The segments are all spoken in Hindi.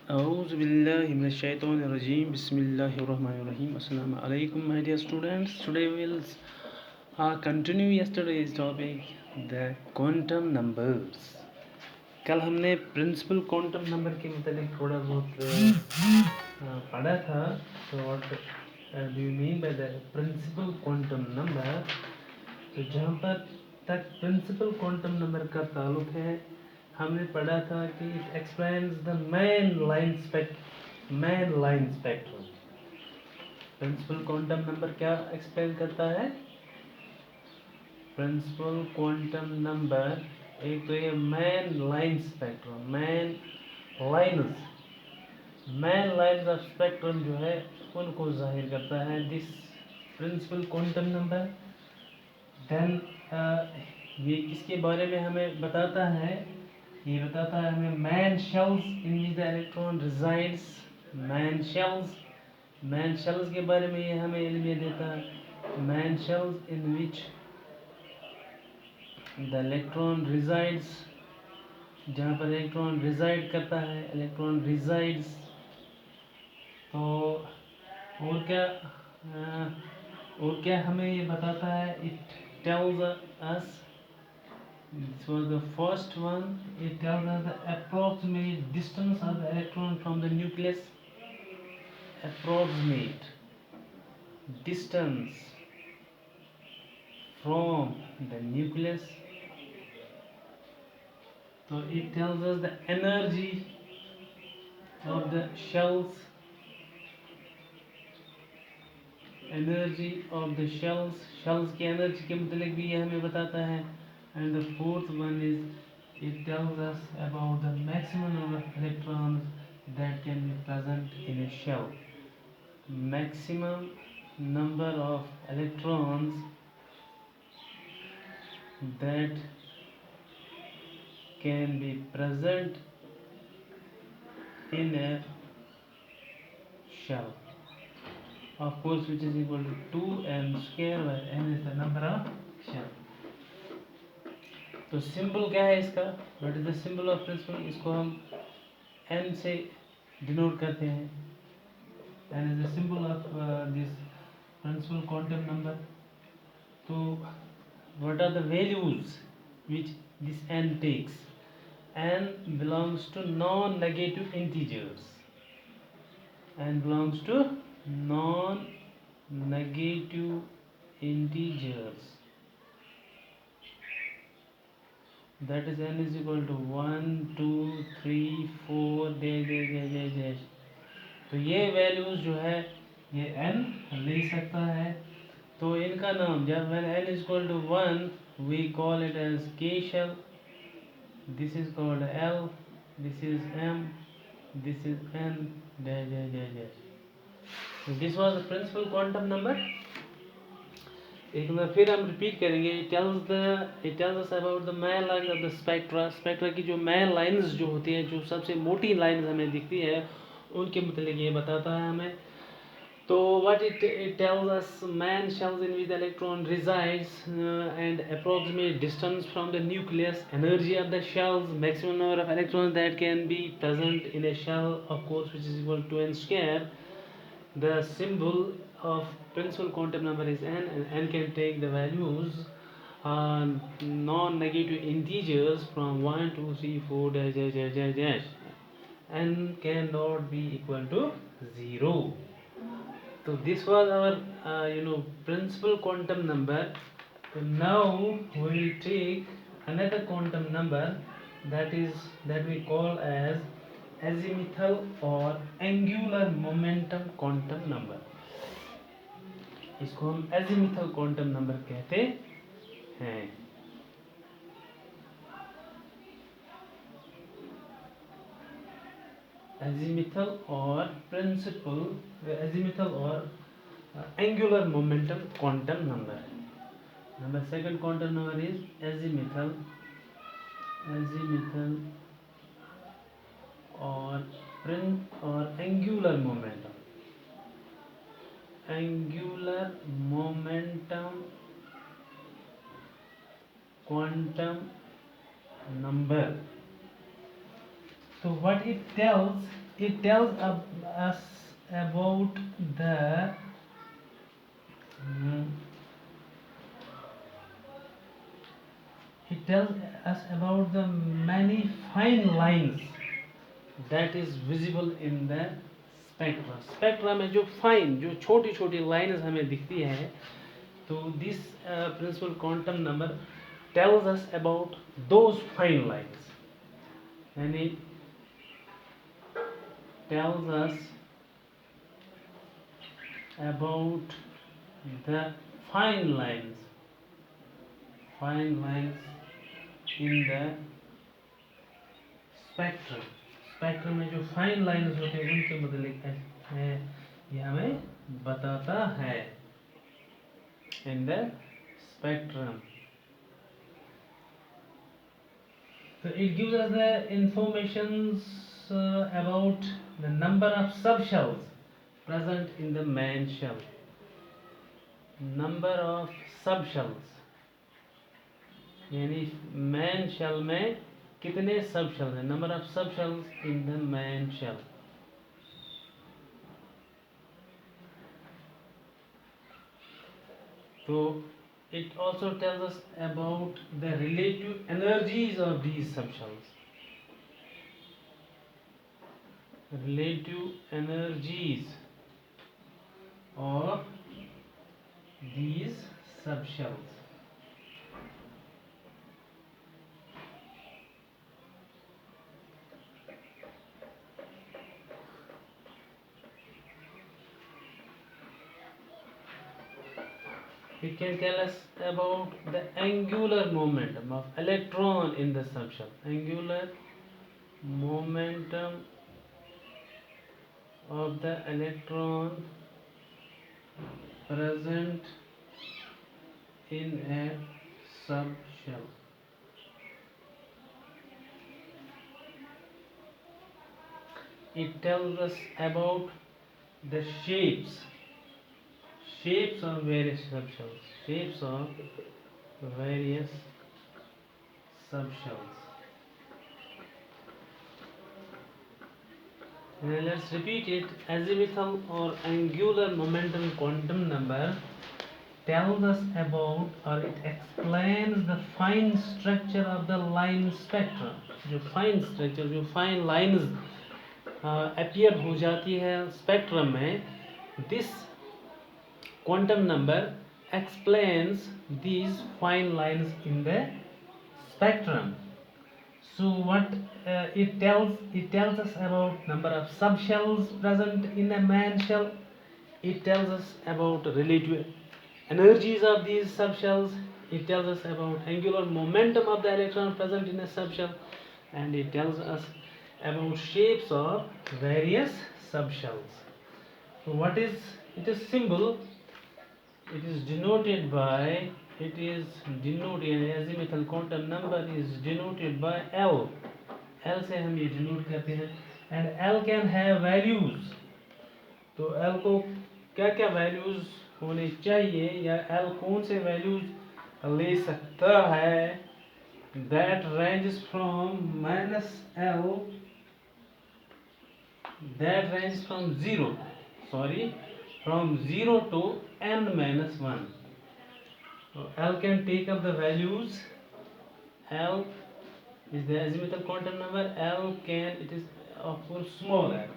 Auzubillahiminash-shaytanir-rajeem. Bismillahir-rahmanir-rahim. Assalamu alaikum, my dear students. Today we will continue yesterday's topic, the quantum numbers. कल हमने प्रिंसिपल क्वांटम नंबर के मतलब थोड़ा बहुत पढ़ा था. So what do you mean by the principal quantum number? तो जहाँ पर तक प्रिंसिपल क्वांटम नंबर का ताल्लुक है, हमने पढ़ा था कि it explains the main line spectrum. Principal quantum number क्या एक्सप्लेन करता है? प्रिंसिपल क्वांटम नंबर एक तो ये main line spectrum, main lines of spectrum जो है उनको जाहिर करता है this principal quantum number. Then ये किसके बारे में हमें बताता है? ये बताता है हमें man shells in which the electron resides. Man shells के बारे में ये हमें इल्म देता है. Man shells in which the electron resides, जहाँ पर इलेक्ट्रॉन रिजाइड करता है, इलेक्ट्रॉन रिजाइड्स. तो और क्या हमें ये बताता है? It tells us, this was the first one, it tells us the approximate distance of the electron from the nucleus. Approximate distance from the nucleus. So it tells us the energy of the shells. Shells की एनर्जी के मतलब भी ये हमें बताता है. And the fourth one is it tells us about the maximum number of electrons that can be present in a shell. Maximum number of electrons that can be present in a shell, of course, which is equal to 2m square, where n is the number of shell. तो सिंबल क्या है इसका? What is the symbol of principal? इसको हम n से डिनोट करते हैं. n is the symbol of this principal quantum number. तो what are the values which this n takes? n belongs to non-negative integers. n belongs to non-negative integers. That is n is equal to 1 2 3 4 dash. तो ये वैल्यूज जो है ये n ले सकता है. तो इनका नाम जब when n is equal to 1 we call it as k shell. This is called L, this is M, this is N dash. So this was the principal quantum number. एक बार फिर हम रिपीट करेंगे. it tells us about the main lines of the spectra की जो main lines जो होती हैं, जो सबसे मोटी लाइन्स हमें दिखती है, उनके मतलब ये बताता है हमें. तो what it tells us, main shells in which the electron resides, and approximate distance from the nucleus, energy of the shells, maximum number of electrons that can be present in a shell, of course, which is equal to n square. The symbol of principal quantum number is n, and n can take the values non-negative integers from 1 2 3 4 dash. n cannot be equal to 0. So this was our principal quantum number. So now we will take another quantum number that we call as azimuthal or angular momentum quantum number. इसको हम azimuthal quantum number कहते हैं. azimuthal or angular momentum quantum number. Number second quantum number is azimuthal or angular momentum quantum number. So what it tells, it tells us about the mm, it tells us about the many fine lines that is visible in the spectra. Spectra में जो फाइन, जो छोटी छोटी लाइन्स हमें दिखती है, तो this principal quantum number tells us about those fine lines, यानी tells us about the fine lines in the spectrum. Spectrum में जो फाइन लाइन्स होते हैं उनके मतलब है, ये हमें बताता है in the spectrum. So it gives us the information about the number of subshells present in the main shell. Number of subshells, यानी main shell में कितने subshells हैं, number of subshells in the main shell. So it also tells us about the relative energies of these subshells. Relative energies of these subshells. It can tell us about the angular momentum of electron in the subshell. Angular momentum of the electron present in a subshell. It tells us about the shapes of various subshells. Shapes of various subshells. Let's repeat it. Azimuthal or angular momentum quantum number tells us about, or it explains the fine structure of the line spectrum. जो fine structure, जो fine lines appear हो जाती है spectrum में, this quantum number explains these fine lines in the spectrum. So what it tells us about number of subshells present in a main shell. It tells us about relative energies of these subshells. It tells us about angular momentum of the electron present in a subshell, and it tells us about shapes of various subshells. So what is it? Is symbol. It is denoted by. It is denoted, azimuthal quantum number is denoted by L. L से हम ये डिनोट करते हैं, and L can have values. तो L को क्या क्या वैल्यूज होने चाहिए, या L कौन से वैल्यूज ले सकता है? That ranges from -L, that ranges from 0 to n-1. So L can take up the values. L is the azimuthal quantum number. L can, it is of course small l.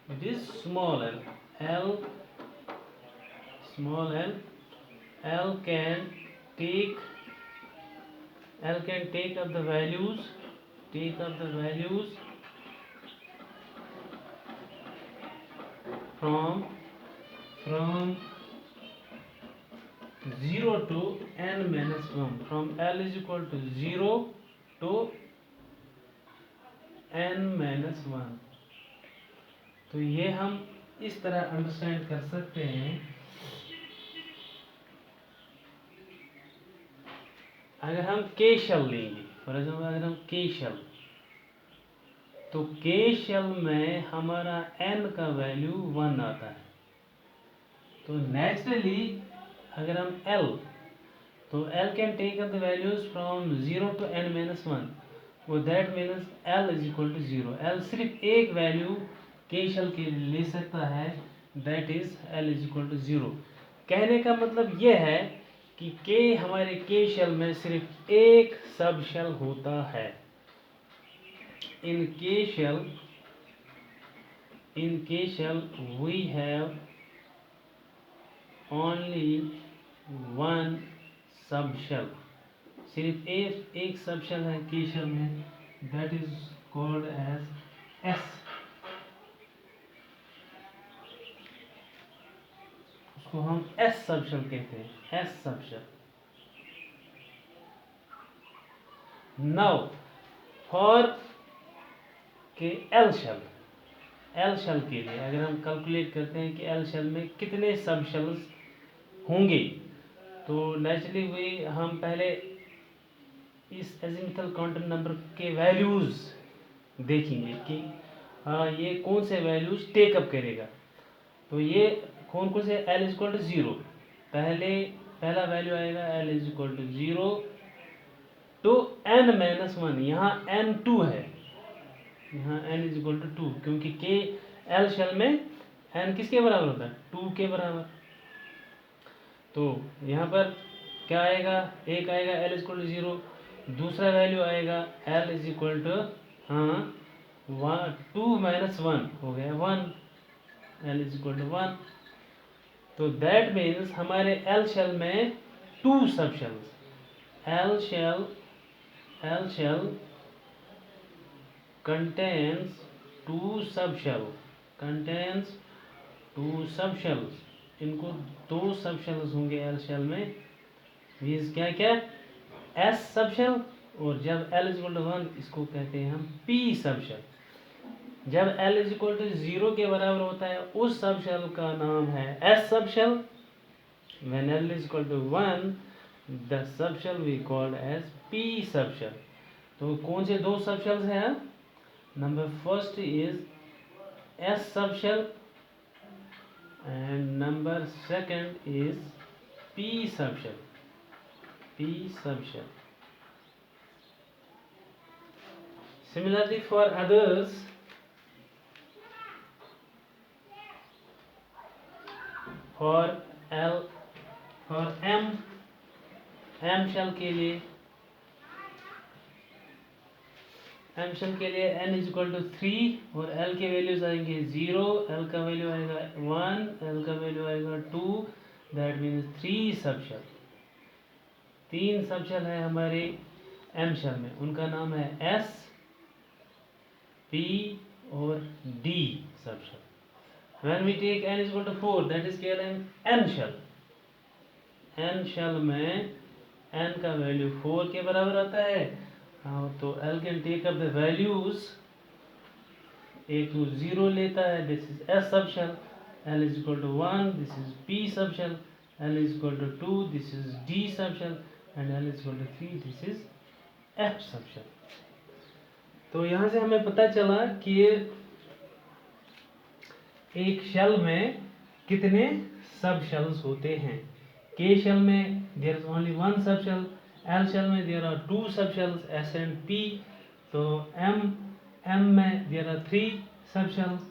It is small l. Small l. L can take up the values. From 0 to n-1. From L is equal to 0 to n-1. तो ये हम इस तरह अंडरस्टैंड कर सकते हैं। अगर हम के शेल लेंगे, फॉर एग्जाम्पल अगर हम के शेल, तो के शेल में हमारा n का वैल्यू 1 आता है। तो नेचुरली अगर हम L, तो L can take up the values from 0 to n-1. वो that means L is equal to 0। L सिर्फ एक वैल्यू के शेल के लिए ले सकता है, that is L is equal to 0। कहने का मतलब ये है कि के हमारे के शेल में सिर्फ एक सब शेल होता है। In K shell we have only one subshell. सिर्फ एक सब शेल है के शेल में, that is called as S. उसको हम एस सब शेल कहते हैं, S subshell. Now for के एल शेल के लिए अगर हम कैलकुलेट करते हैं कि एल शेल में कितने सब शेल्स होंगे, तो नेचुरली वे हम पहले इस एजिमुथल क्वांटम नंबर के वैल्यूज देखेंगे कि ये कौन से वैल्यूज टेकअप करेगा। तो ये कौन कौन से, एल इज इक्वल टू 0, पहला वैल्यू आएगा L is equal to 0 to n minus 1। यहाँ n 2 है, यहाँ n इज इक्वल टू 2, क्योंकि के एल शेल में n किसके बराबर होता है, 2 के बराबर। तो यहाँ पर क्या आएगा, एक आएगा एल इज इक्वल टू 0, दूसरा वैल्यू आएगा L is equal to 2 minus 1 हो गया 1, एल इज इक्वल टू 1। तो दैट मीन्स हमारे एल शेल में 2 subshells, L shell contains 2 subshells, इनको 2 सबशेल्स होंगे एल शेल में। मीन्स क्या क्या, एस सबशेल, और जब एल इज इक्वल टू 1 इसको कहते हैं हम पी सबशेल। जब एल इज इक्वल टू 0 के बराबर होता है उस सबशेल का नाम है S subshell. When L is equal to 1 the subshell we called as P subshell. तो कौन से 2 सबशेल्स हैं, number first is S subshell and number second is P subshell. Similarly for others, for M shell के लिए n इज इक्वल टू 3 और l के वैल्यूज आएंगे 0, l का वैल्यू आएगा 1, l का वैल्यू आएगा 2, दैट मीन्स 3 सबशेल। 3 सबशेल है हमारे m शेल में, उनका नाम है s, p और d subshell. When we take n is equal to 4, that is n shell. n shell में n का वैल्यू 4 के बराबर आता है। तो L can take up the values, एक तो 0 लेता है, this is S subshell, L is equal to 1, this is P subshell, L is equal to 2, this is D subshell, and L is equal to 3, this is F subshell. तो यहाँ से हमें पता चला कि एक शेल में कितने सब शेल्स होते हैं। के शेल में there is only 1 subshell, L shell में there are 2 subshells S and P. तो एम में देयर आर 3 सबशेल्स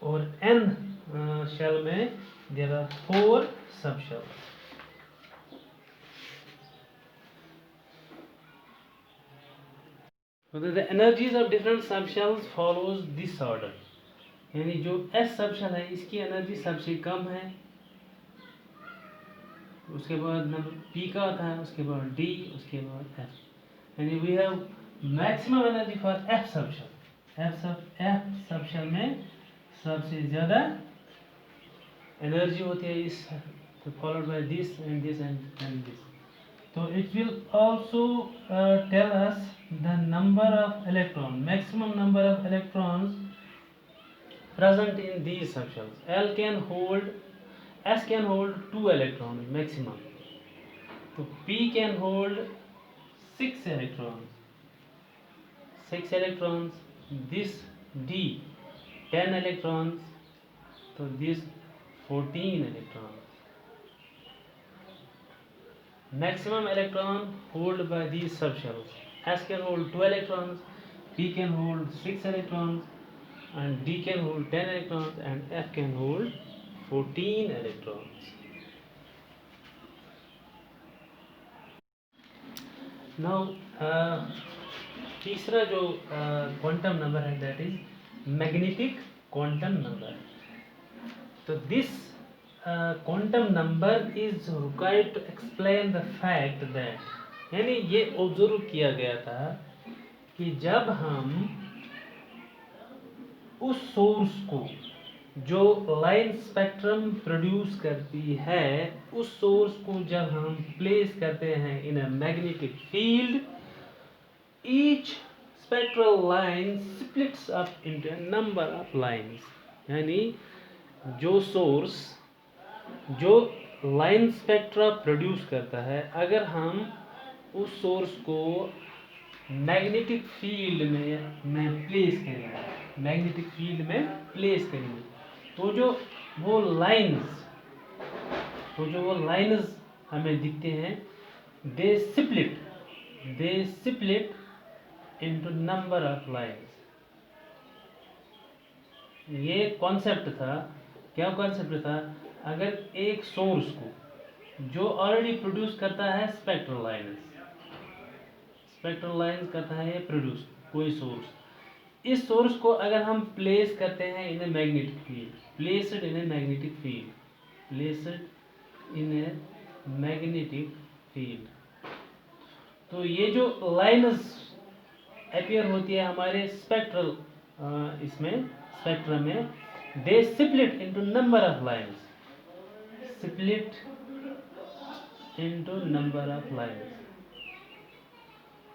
और एन शेल में there are 4 subshells. So the energies of different subshells follows this order, यानी जो S सबशेल है इसकी एनर्जी सबसे कम है, उसके बाद नंबर P का आता है, उसके बाद D, उसके बाद F, यानी we have maximum energy for F subshell. F subshell में सबसे ज़्यादा एनर्जी होती है this, followed by this and this and this. तो it will also tell us the number of electron, maximum number of electrons present in these subshells. S can hold 2 electrons maximum. So P can hold 6 electrons. This D 10 electrons. So this 14 electrons. Maximum electron held by these subshells. S can hold 2 electrons. P can hold 6 electrons, and D can hold 10 electrons, and F can hold 14 electrons. Now तीसरा जो क्वांटम नंबर है that is magnetic quantum number. तो this quantum number is required to explain the fact that, यानी ये ऑब्जर्व किया गया था कि जब हम उस सोर्स को जो लाइन स्पेक्ट्रम प्रोड्यूस करती है, उस सोर्स को जब हम प्लेस करते हैं in a magnetic field, each spectral line splits up into a number of lines. यानी जो सोर्स जो लाइन स्पेक्ट्रा प्रोड्यूस करता है, अगर हम उस सोर्स को मैग्नेटिक फील्ड में प्लेस करेंगे, मैग्नेटिक फील्ड में प्लेस करेंगे, तो जो वो लाइंस हमें दिखते हैं, they split into number of lines. ये कॉन्सेप्ट था. क्या कॉन्सेप्ट था? अगर एक सोर्स को जो ऑलरेडी प्रोड्यूस करता है स्पेक्ट्रल लाइंस करता है ये प्रोड्यूस कोई सोर्स, इस सोर्स को अगर हम प्लेस करते हैं in a magnetic field, placed in a magnetic field, तो ये जो लाइन्स अपीयर होती है हमारे स्पेक्ट्रम में, they split into number of lines,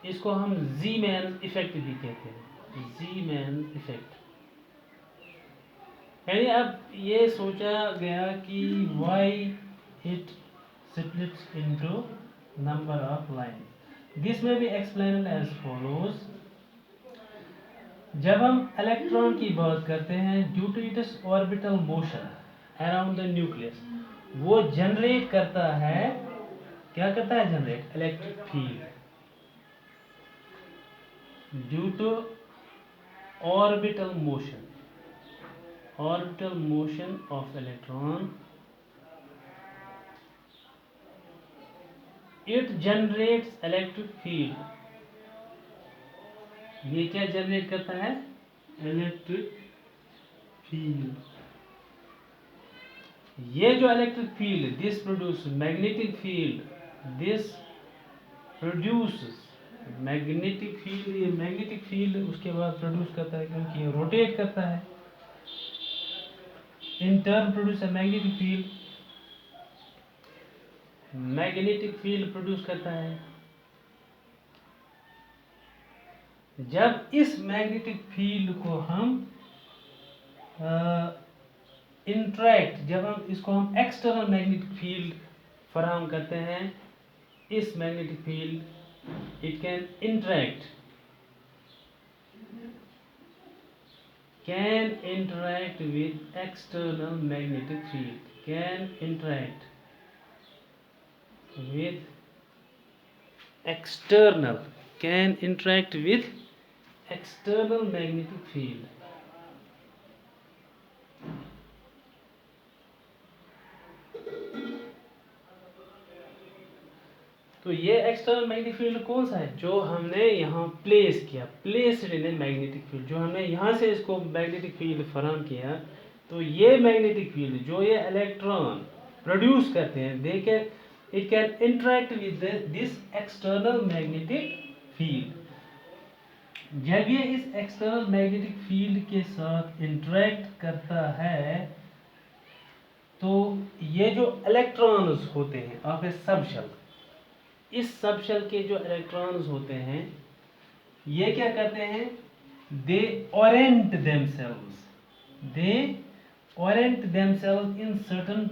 इसको हम ज़ीमैन इफेक्ट भी कहते हैं, ज़ीमैन इफेक्ट. यानी अब ये सोचा गया कि why it splits into number of line. This may be explain as follows. जब हम इलेक्ट्रॉन की बात करते हैं, due to its orbital motion around the nucleus, वो जनरेट करता है, क्या करता है? Generate electric field. Due to orbital motion of electron, it generates electric field. ये क्या जनरेट करता है? Electric field. ये जो electric field, this produce magnetic field, this produce magnetic field. ये मैग्नेटिक फील्ड उसके बाद प्रोड्यूस करता है, क्योंकि ये रोटेट करता है, in turn produce magnetic field. Magnetic field produce करता है. जब इस मैग्नेटिक फील्ड को हम जब हम इसको हम एक्सटर्नल मैग्नेटिक फील्ड फराहम करते हैं, इस magnetic field it can interact with external magnetic field, can interact with external magnetic field. तो ये एक्सटर्नल मैग्नेटिक फील्ड कौन सा है? जो हमने यहाँ प्लेस किया, placed in a magnetic field, जो हमने यहाँ से इसको मैग्नेटिक फील्ड फराहम किया. तो ये मैग्नेटिक फील्ड जो ये इलेक्ट्रॉन प्रोड्यूस करते हैं, it can interact with this external magnetic field. जब ये इस एक्सटर्नल मैग्नेटिक फील्ड के साथ इंटरेक्ट करता है, तो ये जो इलेक्ट्रॉन्स होते हैं ऑफ ए सबशेल, इस सबशेल के जो इलेक्ट्रॉन्स होते हैं, ये क्या करते हैं? They orient themselves in certain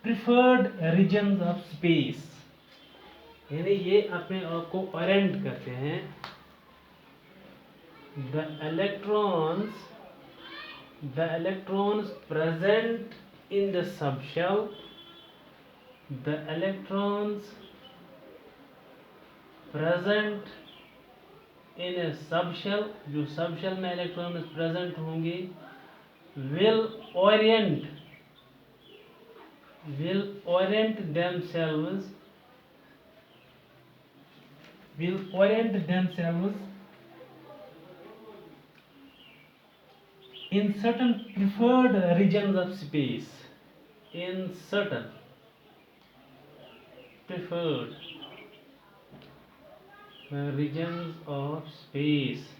preferred regions of space. यानी ये अपने आप को ओरिएंट करते हैं. The electrons present in the subshell, present in a subshell, जो सबशेल में इलेक्ट्रॉन प्रेजेंट होंगे, will orient will orient themselves will orient themselves in certain preferred regions of space, in certain preferred regions of space,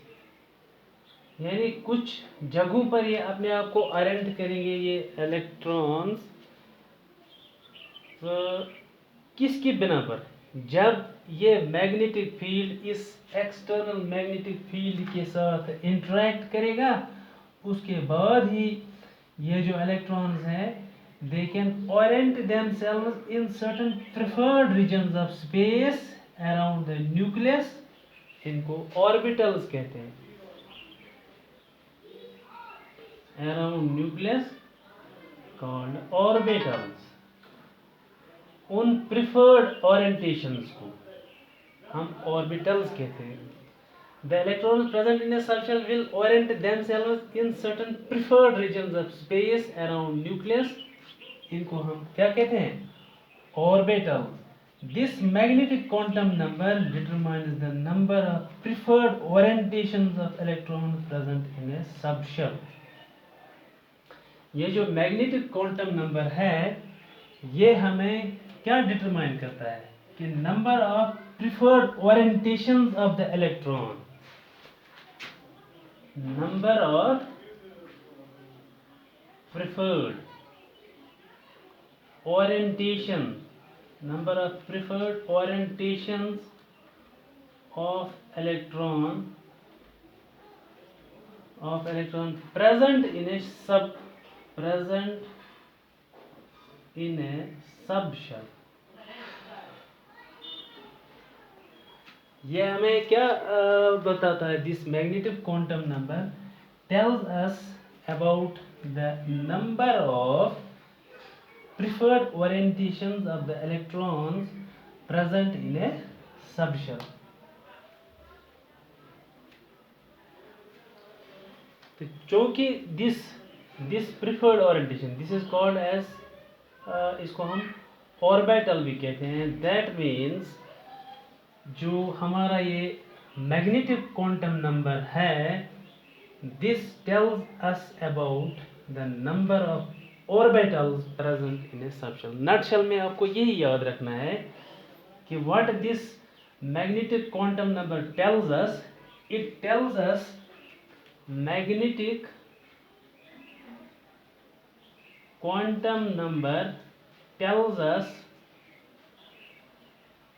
यानी कुछ जगहों पर ये अपने आप को अरेंट करेंगे ये इलेक्ट्रॉन्स। किसकी बिना पर? जब ये मैग्नेटिक फील्ड इस एक्सटर्नल मैग्नेटिक फील्ड के साथ इंटरेक्ट करेगा, उसके बाद ही ये जो इलेक्ट्रॉन्स हैं they can orient themselves in certain preferred regions of space around the nucleus. इनको ऑर्बिटल्स कहते हैं, अराउंड न्यूक्लियस कॉल्ड ऑर्बिटल्स। उन प्रिफर्ड ओरिएंटेशंस को हम ऑर्बिटल्स कहते हैं। The electrons present in a subshell will orient themselves in certain preferred regions of space around nucleus. इनको हम क्या कहते हैं? Orbital. This magnetic quantum number determines the number of preferred orientations of electrons present in a subshell. ये जो मैग्नेटिक क्वांटम नंबर है ये हमें क्या डिटरमाइन करता है कि number of preferred orientations of the electron, number of preferred orientation, number of preferred orientations of electron present in a subshell. ये हमें क्या बताता है? This magnetic quantum number tells us about the number of preferred orientations of the electrons present in a subshell. तो चूंकि this preferred orientation, this is called as, इसको हम ऑर्बिटल भी कहते हैं। दैट मीन्स जो हमारा ये मैग्नेटिक क्वांटम नंबर है, this tells us about the number of orbitals present in a subshell. Nutshell में आपको यही याद रखना है कि what this magnetic quantum number tells us, it tells us magnetic quantum number tells us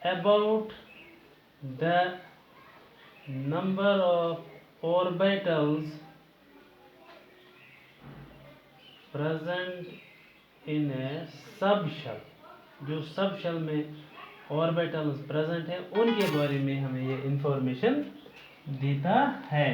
about the number of orbitals present in a subshell। जो सबशेल में ऑर्बिटल्स प्रेजेंट हैं उनके बारे में हमें ये इंफॉर्मेशन देता है।